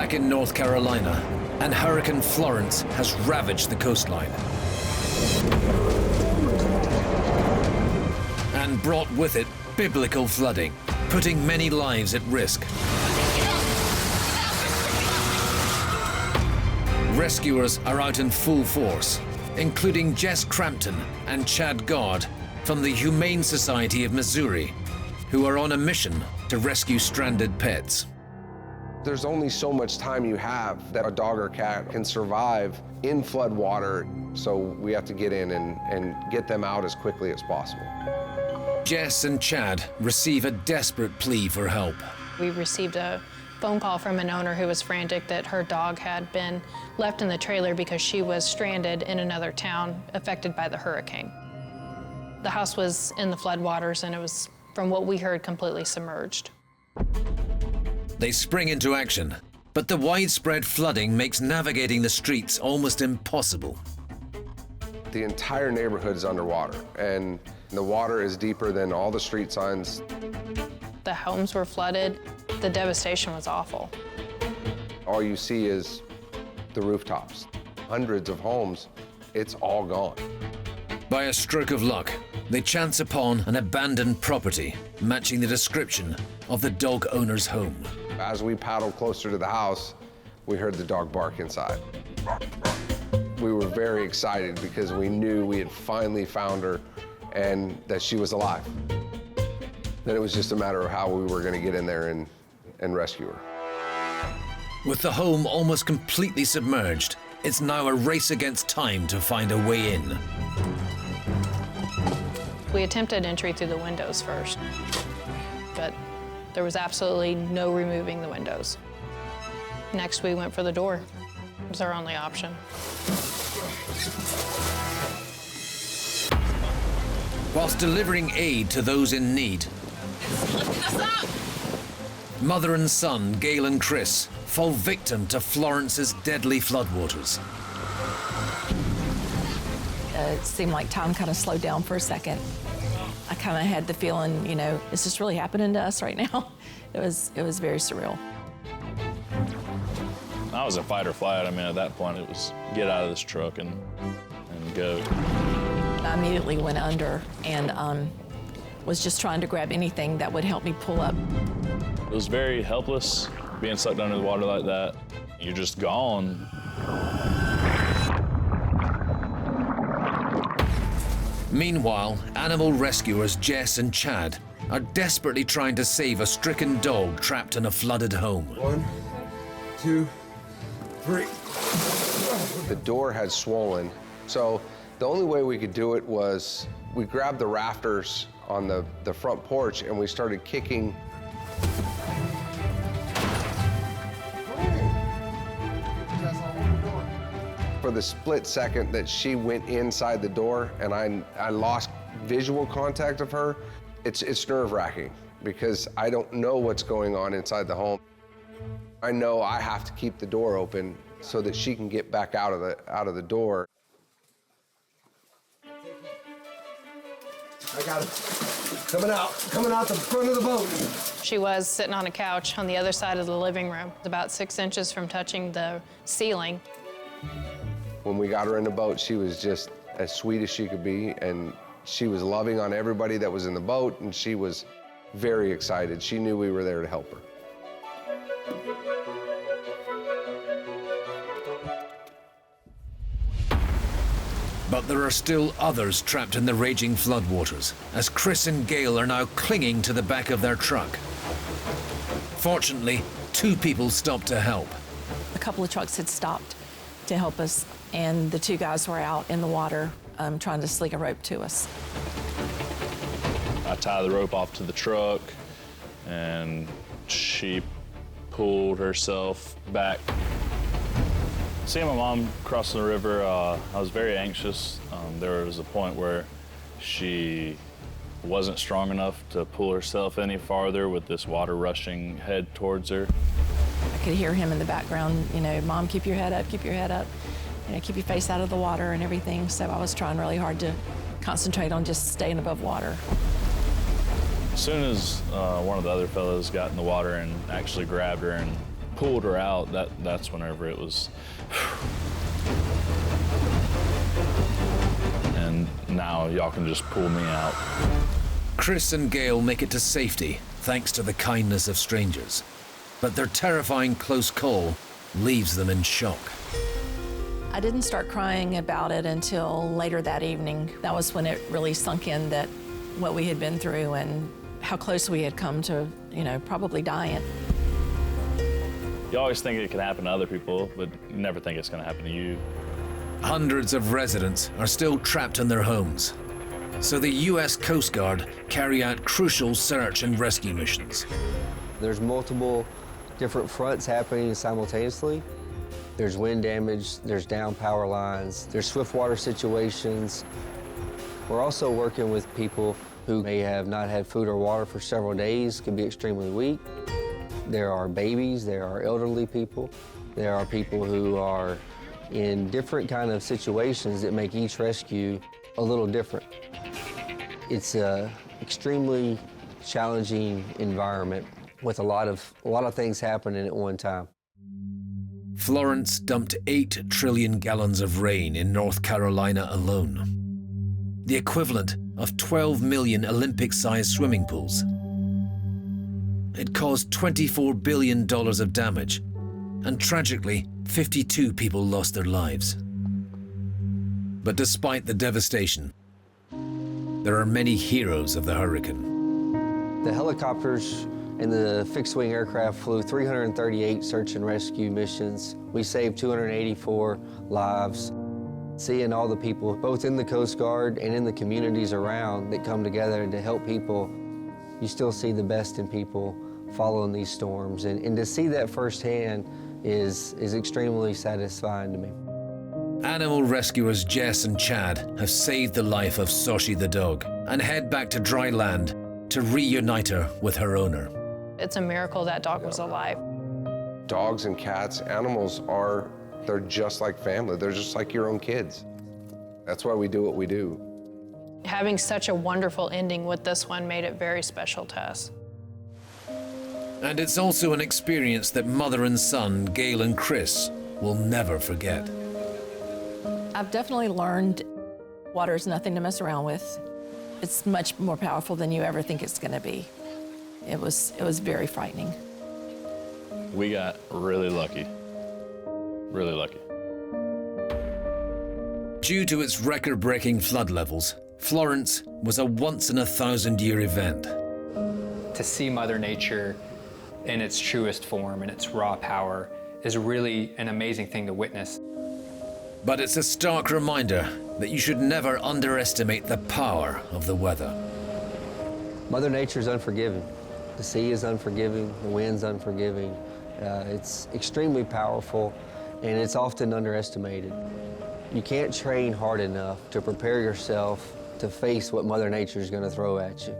back in North Carolina, and Hurricane Florence has ravaged the coastline and brought with it biblical flooding, putting many lives at risk. Rescuers are out in full force, including Jess Crampton and Chad Gard from the Humane Society of Missouri, who are on a mission to rescue stranded pets. There's only so much time you have that a dog or cat can survive in flood water, so we have to get in and get them out as quickly as possible. Jess and Chad receive a desperate plea for help. We received a phone call from an owner who was frantic that her dog had been left in the trailer because she was stranded in another town affected by the hurricane. The house was in the floodwaters and it was, from what we heard, completely submerged. They spring into action, but the widespread flooding makes navigating the streets almost impossible. The entire neighborhood is underwater, and the water is deeper than all the street signs. The homes were flooded. The devastation was awful. All you see is the rooftops. Hundreds of homes, it's all gone. By a stroke of luck, they chance upon an abandoned property matching the description of the dog owner's home. As we paddled closer to the house, we heard the dog bark inside. We were very excited because we knew we had finally found her and that she was alive. Then it was just a matter of how we were going to get in there and rescue her. With the home almost completely submerged, it's now a race against time to find a way in. We attempted entry through the windows first, but there was absolutely no removing the windows. Next, we went for the door. It was our only option. Whilst delivering aid to those in need, mother and son, Gail and Chris, fall victim to Florence's deadly floodwaters. It seemed like time kind of slowed down for a second. I kind of had the feeling, you know, is this really happening to us right now? It was very surreal. I was in fight or flight. I mean, at that point, it was get out of this truck and go. I immediately went under and was just trying to grab anything that would help me pull up. It was very helpless, being sucked under the water like that. You're just gone. Meanwhile, animal rescuers Jess and Chad are desperately trying to save a stricken dog trapped in a flooded home. 1, 2, 3. The door had swollen, so the only way we could do it was we grabbed the rafters on the front porch and we started kicking. For the split second that she went inside the door and I lost visual contact of her, it's nerve-wracking because I don't know what's going on inside the home. I know I have to keep the door open so that she can get back out of the door. I got it. Coming out the front of the boat. She was sitting on a couch on the other side of the living room, about 6 inches from touching the ceiling. When we got her in the boat, she was just as sweet as she could be, and she was loving on everybody that was in the boat, and she was very excited. She knew we were there to help her. But there are still others trapped in the raging floodwaters, as Chris and Gail are now clinging to the back of their truck. Fortunately, 2 people stopped to help. A couple of trucks had stopped to help us, and the 2 guys were out in the water trying to sling a rope to us. I tied the rope off to the truck, and she pulled herself back. Seeing my mom crossing the river, I was very anxious. There was a point where she wasn't strong enough to pull herself any farther with this water rushing head towards her. I could hear him in the background, you know, Mom, keep your head up, you know, keep your face out of the water and everything. So I was trying really hard to concentrate on just staying above water. As soon as one of the other fellows got in the water and actually grabbed her and pulled her out, that's whenever it was. And now y'all can just pull me out. Chris and Gail make it to safety thanks to the kindness of strangers. But their terrifying close call leaves them in shock. I didn't start crying about it until later that evening. That was when it really sunk in that what we had been through and how close we had come to, probably dying. You always think it can happen to other people, but you never think it's going to happen to you. Hundreds of residents are still trapped in their homes. So the US Coastguard carry out crucial search and rescue missions. There's multiple different fronts happening simultaneously. There's wind damage, there's down power lines, there's swift water situations. We're also working with people who may have not had food or water for several days, could be extremely weak. There are babies, there are elderly people, there are people who are in different kind of situations that make each rescue a little different. It's an extremely challenging environment with a lot of things happening at one time. Florence dumped 8 trillion gallons of rain in North Carolina alone, the equivalent of 12 million Olympic-sized swimming pools. It caused $24 billion of damage, and tragically, 52 people lost their lives. But despite the devastation, there are many heroes of the hurricane. The helicopters and the fixed-wing aircraft flew 338 search and rescue missions. We saved 284 lives. Seeing all the people, both in the Coast Guard and in the communities around, that come together to help people, you still see the best in people following these storms. And to see that firsthand is extremely satisfying to me. Animal rescuers Jess and Chad have saved the life of Soshi the dog and head back to dry land to reunite her with her owner. It's a miracle that dog was alive. Dogs and cats, animals they're just like family. They're just like your own kids. That's why we do what we do. Having such a wonderful ending with this one made it very special to us. And it's also an experience that mother and son, Gail and Chris, will never forget. I've definitely learned water's nothing to mess around with. It's much more powerful than you ever think it's going to be. It was very frightening. We got really lucky. Really lucky. Due to its record-breaking flood levels, Florence was a once-in-a-thousand-year event. To see Mother Nature in its truest form, in its raw power, is really an amazing thing to witness. But it's a stark reminder that you should never underestimate the power of the weather. Mother Nature's unforgiving. The sea is unforgiving, the wind's unforgiving. It's extremely powerful, and it's often underestimated. You can't train hard enough to prepare yourself to face what Mother Nature's going to throw at you.